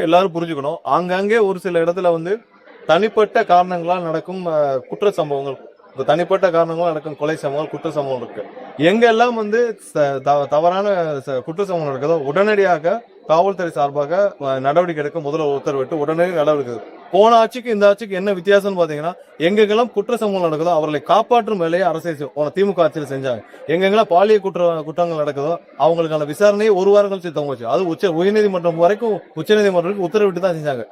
எல்லாரும் புரிஞ்சுக்கணும். ஆங்காங்கே ஒரு சில இடத்துல வந்து தனிப்பட்ட காரணங்களால் நடக்கும் குற்ற சம்பவங்கள், தனிப்பட்ட காரணங்களால் நடக்கும் கொலை சம்பவங்கள், குற்ற சம்பவம் இருக்கு. எங்கெல்லாம் வந்து தவறான குற்ற சம்பவம் நடக்குதோ உடனடியாக காவல்துறை சார்பாக நடவடிக்கை எடுக்க முதல்வர் உத்தரவிட்டு உடனடி நடவடிக்கை. போன ஆட்சிக்கு இந்த ஆட்சிக்கு என்ன வித்தியாசம்னு பாத்தீங்கன்னா, எங்கெங்கெல்லாம் குற்ற சம்பவம் நடக்குதோ அவர்களை காப்பாற்றும் வேலையை அரசு திமுக ஆட்சியில் செஞ்சாங்க. எங்கெங்கெல்லாம் பாலியல் குற்றங்கள் நடக்குதோ அவங்களுக்கான விசாரணையை ஒரு வாரம் கழிச்சு தொங்குச்சு. அது உயர்நீதிமன்றம் வரைக்கும் உச்சநீதிமன்றத்துக்கு உத்தரவிட்டு தான் செஞ்சாங்க.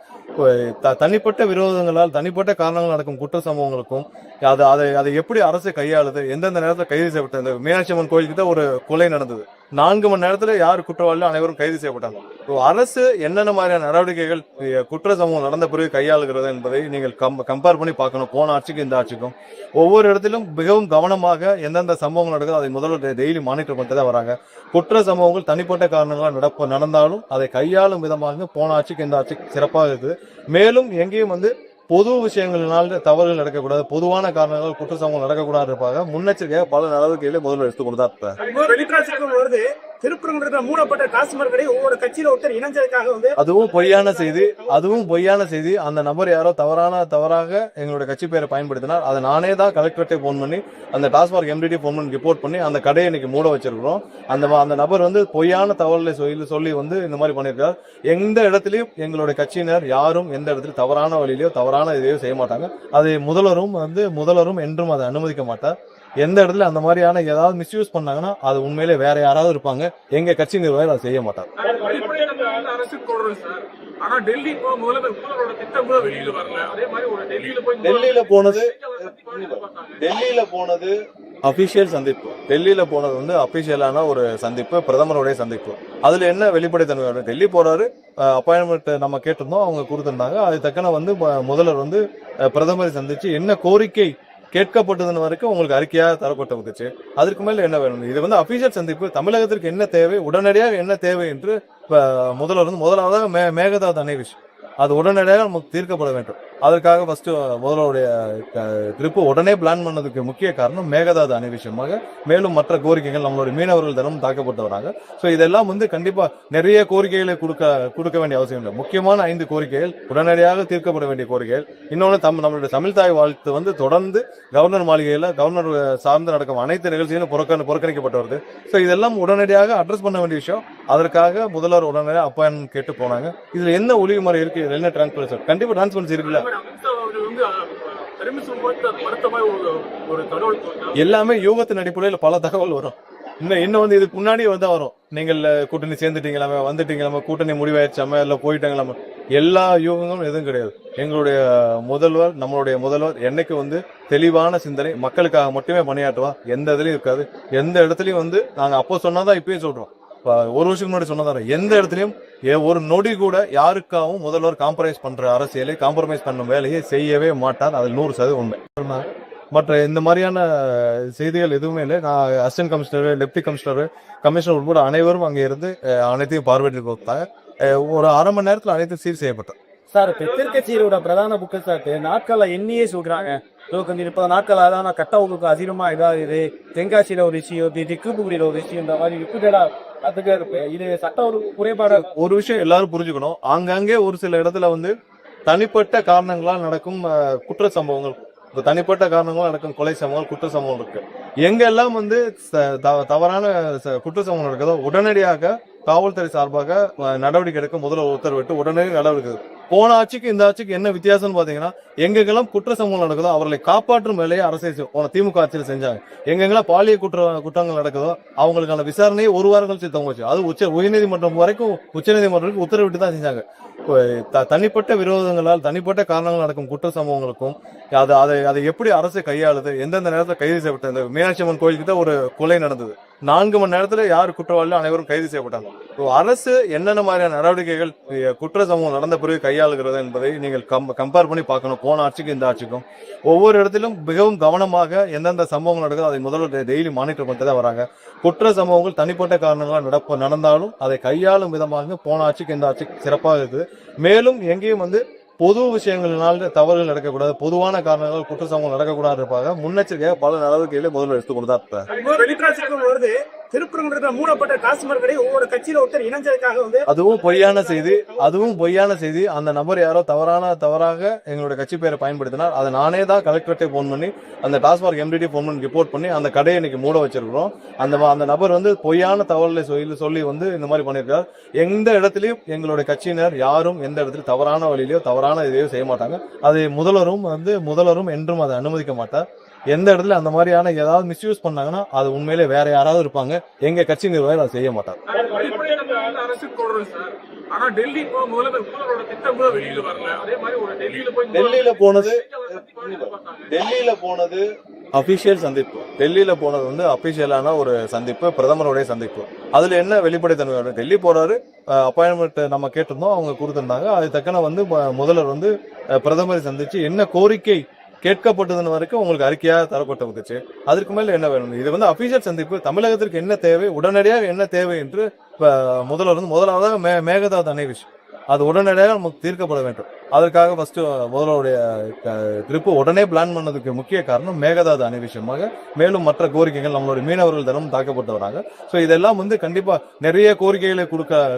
தனிப்பட்ட விரோதங்களால் தனிப்பட்ட காரணங்கள் நடக்கும் குற்ற சம்பவங்களுக்கும் அதை எப்படி அரசு கையாளுது, எந்தெந்த நேரத்தில் கைது செய்யப்பட்ட இந்த மீனாட்சி அம்மன் கோயிலுக்கு தான் ஒரு கொலை நடந்தது. 4 மணி நேரத்துல யார் குற்றவாளி அனைவரும் கைது செய்யப்பட்டாங்க. அரசு என்னென்ன மாதிரியான நடவடிக்கைகள் குற்ற சம்பவம் நடந்த பிறகு கையாளுகிறது என்பதை நீங்கள் கம்பேர் பண்ணி பார்க்கணும். போன ஆட்சிக்கு இந்த ஆட்சிக்கும் ஒவ்வொரு இடத்திலும் மிகவும் கவனமாக எந்தெந்த சம்பவங்கள் நடக்குது அதை முதல்வர் டெய்லி மானிட்டர் பண்ணிட்டு தான் வராங்க. குற்ற சம்பவங்கள் தனிப்பட்ட காரணங்களால் நடந்தாலும் அதை கையாளும் விதமாக போன ஆட்சிக்கு இந்த ஆட்சிக்கு சிறப்பாக இருக்குது. மேலும் எங்கேயும் வந்து பொது விஷயங்களினால் தவறுகள் நடக்கக்கூடாது, பொதுவான காரணங்கள் குற்ற சம்பவம் நடக்கக்கூடாது இருப்பாங்க. முன்னெச்சரிக்கையாக பல நடவடிக்கைகளை முதல்வர் எடுத்துக் கொடுத்தார். திருப்பரங்குன்றத்தில் மூடப்பட்ட டாஸ்மாக் கடை ஒவ்வொரு கட்சியில ஒருத்தர் இணைஞ்சதுக்காக வந்து அதுவும் பொய்யான செய்தி. அந்த நபர் யாரோ தவறாக எங்களுடைய கட்சி பேரை பயன்படுத்தினார். அதை நானே தான் கலெக்டரேட்டை போன் பண்ணி அந்த டாஸ்மாக் எம்டிடி போன் பண்ணி ரிப்போர்ட் பண்ணி அந்த கடையை இன்னைக்கு மூட வச்சிருக்கிறோம். அந்த நபர் வந்து பொய்யான தகவலை சொல்லி வந்து இந்த மாதிரி பண்ணியிருக்கார். எந்த இடத்துலயும் எங்களுடைய கட்சியினர் யாரும் எந்த இடத்துலயும் தவறான வழியிலையோ தவறான இதையோ செய்ய மாட்டாங்க. அதை முதல்வரும் என்றும் அதை அனுமதிக்க மாட்டார். எந்த இடத்துல அந்த மாதிரியான ஏதாவது மிஸ்யூஸ் பண்ணாங்கன்னா அது உண்மையிலே வேற யாராவது இருப்பாங்க. எங்க கட்சி நிர்வாகிகள் அதை செய்ய மாட்டாங்க. டெல்லியில போனது அபிஷியல் சந்திப்பு. டெல்லியில போனது வந்து அபிஷியலான ஒரு சந்திப்பு, பிரதமருடைய சந்திப்பு. அதுல என்ன வெளிப்படைத்தன்மை? டெல்லி போறாரு, அப்பாயின்மெண்ட் நம்ம கேட்டிருந்தோம், அவங்க கொடுத்திருந்தாங்க. அது தக்கன வந்து முதல்வர் வந்து பிரதமரை சந்திச்சு என்ன கோரிக்கை கேட்கப்பட்டதுன்னு வரைக்கும் உங்களுக்கு அறிக்கையா தரப்பட்டு அதற்கு மேல என்ன வேணும்? இது வந்து அபிஷியல் சந்திப்பு. தமிழகத்திற்கு என்ன தேவை, உடனடியாக என்ன தேவை என்று முதல்வர் வந்து முதலாவதாக மேகதாது அணை விஷயம் அது உடனடியாக நமக்கு தீர்க்கப்பட வேண்டும். அதற்காக ஃபர்ஸ்ட் முதல்வருடைய ட்ரிப்பு உடனே பிளான் பண்ணதுக்கு முக்கிய காரணம் மேகதாது அணை விஷயமாக. மேலும் மற்ற கோரிக்கைகள் நம்மளுடைய மீனவர்கள் தினமும் தாக்கப்பட்டு வராங்க. ஸோ இதெல்லாம் வந்து கண்டிப்பா நிறைய கோரிக்கைகளை கொடுக்க வேண்டிய அவசியம் இல்லை. முக்கியமான 5 கோரிக்கைகள் உடனடியாக தீர்க்கப்பட வேண்டிய கோரிக்கைகள். இன்னொன்று நம்மளுடைய தமிழ் தாய் வாழ்த்து வந்து தொடர்ந்து கவர்னர் மாளிகையில் கவர்னர் சார்ந்து நடக்கும் அனைத்து நிகழ்ச்சிகளும் புறக்கணிக்கப்பட்டு வருது. ஸோ இதெல்லாம் உடனடியாக அட்ரஸ் பண்ண வேண்டிய விஷயம். அதற்காக முதல்வர் உடனடியாக அப்பாயின்மெண்ட் கேட்டு போனாங்க. இதுல என்ன ஒழுங்கு முறை இருக்கு, என்ன டிரான்ஸ்பரன்சி? கண்டிப்பா டிரான்ஸ்பரன்சி இருக்குல்ல. எல்லாமே யூகத்தின் அடிப்படையில் பல தகவல் வரும். இன்னும் வந்து இதுக்கு முன்னாடி வந்து வரும். நீங்கள் கூட்டணி சேர்ந்துட்டீங்களாமே, வந்துட்டீங்களாம, கூட்டணி முடிவாயிடுச்சாம, இல்ல போயிட்டாங்களாம, எல்லா யூகங்களும் எதுவும் கிடையாது. எங்களுடைய நம்மளுடைய முதல்வர் என்னைக்கு வந்து தெளிவான சிந்தனை, மக்களுக்காக மட்டுமே பணியாற்றுவா. எந்த இதுலயும் இருக்காது. எந்த இடத்துலயும் வந்து நாங்க அப்போ சொன்னாதான் இப்பயும் சொல்றோம். ஒரு வருஷத்துக்கு முன்னாடி சொன்னதார எந்த இடத்துலயும் ஒரு நொடி கூட யாருக்காகவும் முதல்வர் காம்ப்ரமைஸ் பண்ணும் வேலையை செய்யவே மாட்டார். அது 100% உண்மை. மற்ற இந்த மாதிரியான செய்திகள் எதுவுமே இல்லை. நான் அசிஸ்டன்ட் கமிஷனர், டெப்டி கமிஷனர் உட்பட அனைவரும் அங்கே இருந்து அனைத்தையும் பார்வையிட்டு கொடுத்தாங்க. ஒரு அரை மணி நேரத்தில் அனைத்தும் சீர் செய்யப்பட்டது. சார், எதிர்கட்சியோட பிரதான குற்றச்சாட்டு நாட்களை எண்ணியே சொல்றாங்க. 30 நாட்கள் ஆனா கட்டவுக்கு அதிகமா இதாகுது. தென்காசியில ஒரு விஷயம், திக்குபுரியில ஒரு விஷயம், இந்த மாதிரி ரிப்பீட்டடா இது சட்ட ஒரு குறைபாடு. ஒரு விஷயம் எல்லாரும் புரிஞ்சுக்கணும். ஆங்காங்கே ஒரு சில இடத்துல வந்து தனிப்பட்ட காரணங்களால் நடக்கும் குற்ற சம்பவங்கள், தனிப்பட்ட காரணங்களால் நடக்கும் கொலை சம்பவங்கள், குற்ற சம்பவம் இருக்கு. எங்கெல்லாம் வந்து தவறான குற்ற சம்பவம் நடக்குதோ உடனடியாக காவல்துறை சார்பாக நடவடிக்கை எடுக்க முதல்வர் உத்தரவிட்டு உடனடி நடவடிக்கை. போன ஆட்சிக்கு இந்த ஆட்சிக்கு என்ன வித்தியாசம்னு பாத்தீங்கன்னா, எங்கெங்கெல்லாம் குற்ற சம்பவம் நடக்குதோ அவர்களை காப்பாற்றும் வேலையை அரசு திமுக ஆட்சியில் செஞ்சாங்க. எங்கெங்கெல்லாம் பாலியல் குற்றங்கள் நடக்குதோ அவங்களுக்கான விசாரணையை ஒரு வாரம் கழிச்சு தொங்குச்சு. அது உயர்நீதிமன்றம் வரைக்கும் உச்சநீதிமன்றத்துக்கு உத்தரவிட்டு தான் செஞ்சாங்க. தனிப்பட்ட விரோதங்களால் தனிப்பட்ட காரணங்கள் நடக்கும் குற்ற சம்பவங்களுக்கும் அதை எப்படி அரசு கையாளுது, எந்தெந்த நேரத்தில் கைது செய்யப்பட்ட இந்த மீனாட்சி அம்மன் கோயிலுக்கு தான் ஒரு கொலை நடந்தது. 4 மணி நேரத்துல யார் குற்றவாளி அனைவரும் கைது செய்யப்பட்டாங்க. அரசு என்னென்ன மாதிரியான நடவடிக்கைகள் குற்ற சம்பவம் நடந்த பிறகு கையாளுகிறது என்பதை நீங்கள் கம்பேர் பண்ணி பார்க்கணும். போன ஆட்சிக்கு இந்த ஆட்சிக்கும் ஒவ்வொரு இடத்திலும் மிகவும் கவனமாக எந்தெந்த சம்பவங்கள் நடக்குது அதை முதல்வர் டெய்லி மானிட்டர் பண்ணிட்டு தான் வராங்க. குற்ற சம்பவங்கள் தனிப்பட்ட காரணங்களால் நடந்தாலும் அதை கையாளும் விதமாக போன ஆட்சிக்கு இந்த ஆட்சிக்கு சிறப்பாக இருக்குது. மேலும் எங்கேயும் வந்து பொது விஷயங்களினால் தவறுகள் நடக்கக்கூடாது, பொதுவான காரணங்கள் குற்ற சம்பவம் நடக்கக்கூடாது இருப்பாங்க. முன்னெச்சரிக்கையாக பல நடவடிக்கைகளை முதல்வர் எடுத்துக் கொடுத்தார். திருப்பரங்குன்றத்துல மூடப்பட்ட டாஸ்மாக் கடை ஒவ்வொரு கட்சியில ஒருத்தர் இணைஞ்சதுக்காக வந்து அதுவும் பொய்யான செய்தி. அந்த நபர் யாரோ தவறாக எங்களுடைய கட்சி பேரை பயன்படுத்தினார். அதை நானே தான் கலெக்டரேட்டை போன் பண்ணி அந்த டாஸ்மாக் எம்டிடி போன் பண்ணி ரிப்போர்ட் பண்ணி அந்த கடையை இன்னைக்கு மூட வச்சிருக்கிறோம். அந்த நபர் வந்து பொய்யான தகவலை சொல்லி வந்து இந்த மாதிரி பண்ணியிருக்கார். எந்த இடத்துலயும் எங்களுடைய கட்சியினர் யாரும் எந்த இடத்துலயும் தவறான வழியிலயோ தவறான இதையோ செய்ய மாட்டாங்க. அது முதல்வரும் என்றும் அதை அனுமதிக்க மாட்டார். எந்த இடத்துல அந்த மாதிரியான ஏதாவது மிஸ்யூஸ் பண்ணாங்கன்னா அது உண்மையிலே வேற யாராவது இருப்பாங்க. எங்க கட்சி நிர்வாகிகள் அதை செய்ய மாட்டாங்க. டெல்லியில போனது அபிஷியல் சந்திப்பு. டெல்லியில போனது வந்து அபிஷியலான ஒரு சந்திப்பு, பிரதமருடைய சந்திப்பு. அதுல என்ன வெளிப்படைத்தன்மை? டெல்லி போறாரு, அப்பாயின்மெண்ட் நம்ம கேட்டிருந்தோம், அவங்க கொடுத்திருந்தாங்க. அது தக்கன வந்து முதல்வர் வந்து பிரதமரை சந்திச்சு என்ன கோரிக்கை கேட்கப்பட்டதுன்னு வரைக்கும் உங்களுக்கு அறிக்கையா தரப்பட்டு வந்துச்சு. அதற்கு மேல என்ன வேணும்? இது வந்து அபிஷியல் சந்திப்பு. தமிழகத்திற்கு என்ன தேவை, உடனடியாக என்ன தேவை என்று முதல்வர் வந்து முதலாவதாக மேகதாது அணை விஷயம் அது உடனடியாக நமக்கு தீர்க்கப்பட வேண்டும். அதற்காக ஃபர்ஸ்ட் முதல்வருடைய ட்ரிப்பு உடனே பிளான் பண்ணதுக்கு முக்கிய காரணம் மேகதாது அணை விஷயமாக. மேலும் மற்ற கோரிக்கைகள் நம்மளுடைய மீனவர்கள் தினமும் தாக்கப்பட்டு வராங்க. ஸோ இதெல்லாம் வந்து கண்டிப்பா நிறைய கோரிக்கைகளை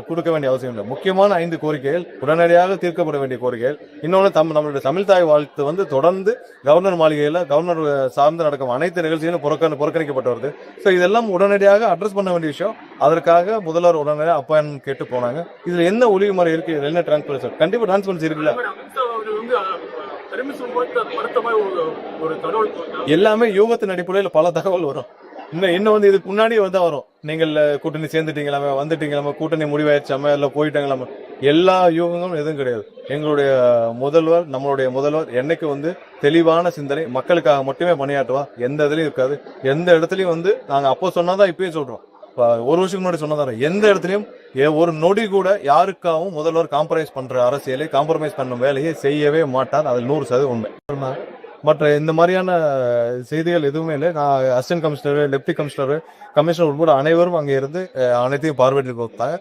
கொடுக்க வேண்டிய அவசியம் இல்லை. முக்கியமான 5 கோரிக்கைகள் உடனடியாக தீர்க்கப்பட வேண்டிய கோரிக்கைகள். இன்னொன்று நம்மளுடைய தமிழ் தாய் வாழ்த்து வந்து தொடர்ந்து கவர்னர் மாளிகையில கவர்னர் சார்ந்து நடக்கும் அனைத்து நிகழ்ச்சிகளும் புறக்கணிக்கப்பட்டு வருது. ஸோ இதெல்லாம் உடனடியாக அட்ரஸ் பண்ண வேண்டிய விஷயம். அதற்காக முதல்வர் உடனடியாக அப்பாயின்மெண்ட் கேட்டு போனாங்க. இதுல என்ன ஒளிவு முறை இருக்கு, என்ன டிரான்ஸ்பரன்சி? கண்டிப்பா டிரான்ஸ்பரன்சி இருக்குல்ல. எல்லாமே யூகத்தின் அடிப்படையில் பல தகவல் வரும். இன்னும் வந்து இதுக்கு முன்னாடி வந்து வரும். நீங்கள் கூட்டணி சேர்ந்துட்டீங்களாமே, வந்துட்டீங்களாமே, கூட்டணி முடிவாயிடுச்சாம, இல்ல போயிட்டாங்களாம, எல்லா யூகங்களும் எதுவும் கிடையாது. எங்களுடைய நம்மளுடைய முதல்வர் என்னைக்கு வந்து தெளிவான சிந்தனை, மக்களுக்காக மட்டுமே பணியாற்றுவா. எந்த இதுலயும் இருக்காது. எந்த இடத்துலயும் வந்து நாங்க அப்போ சொன்னாதான் இப்பயே சொல்றோம். ஒரு வருஷத்துக்கு முன்னாடி சொன்னதார எந்த இடத்துலயும் ஒரு நொடி கூட யாருக்காகவும் முதல்வர் காம்ப்ரமைஸ் பண்ணும் வேலையை செய்யவே மாட்டார். அதில் 100% உண்மை. மற்ற இந்த மாதிரியான செய்திகள் எதுவுமே இல்லை. நான் அசிஸ்டன்ட் கமிஷனர், டெப்டி கமிஷனர் உட்பட அனைவரும் அங்கே இருந்து அனைத்தையும் பார்வையிட்டு கொடுத்தாங்க.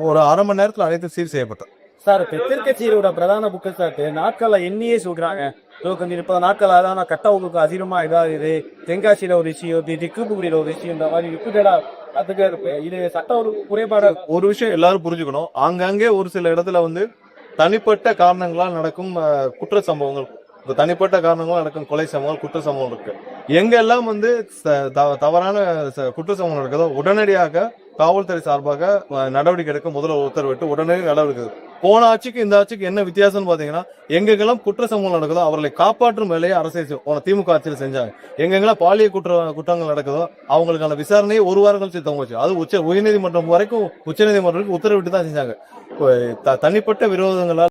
ஒரு அரை மணி நேரத்தில் அனைத்தும் சீர் செய்யப்பட்டது. சார், எதிர்கட்சியோட பிரதான குற்றச்சாட்டு நாட்களை எண்ணியே சொல்றாங்க. 30 நாட்கள் ஆனா கட்டவுக்கு அதிகமா இதாகுது. தென்காசியில ஒரு விஷயம், திக்குபுரியில ஒரு விஷயம், இந்த மாதிரி ரிப்பீட்டடா அதுக்கு இருக்கு. இது சட்ட ஒரு குறைபாடு. ஒரு விஷயம் எல்லாரும் புரிஞ்சுக்கணும். ஆங்காங்கே ஒரு சில இடத்துல வந்து தனிப்பட்ட காரணங்களால் நடக்கும் குற்ற சம்பவங்கள், தனிப்பட்ட காரணங்களால் நடக்கும் கொலை சம்பவங்கள், குற்ற சம்பவம் இருக்கு. எங்கெல்லாம் வந்து தவறான குற்ற சம்பவம் நடக்குதோ உடனடியாக காவல்துறை சார்பாக நடவடிக்கை எடுக்க முதல்வர் உத்தரவிட்டு உடனடி நடவடிக்கை. போன ஆட்சிக்கு இந்த ஆட்சிக்கு என்ன வித்தியாசம் பாத்தீங்கன்னா, எங்கெங்கெல்லாம் குற்ற சம்பவம் நடக்குதோ அவர்களை காப்பாற்றும் வேலையை அரசு திமுக ஆட்சியில் செஞ்சாங்க. எங்கெங்கெல்லாம் பாலியல் குற்றங்கள் நடக்குதோ அவங்களுக்கான விசாரணையை 1 வாரம் கழிச்சு தவங்குச்சு. அது உயர்நீதிமன்றம் வரைக்கும் உச்சநீதிமன்றத்துக்கு உத்தரவிட்டு தான் செஞ்சாங்க. தனிப்பட்ட விரோதங்களால்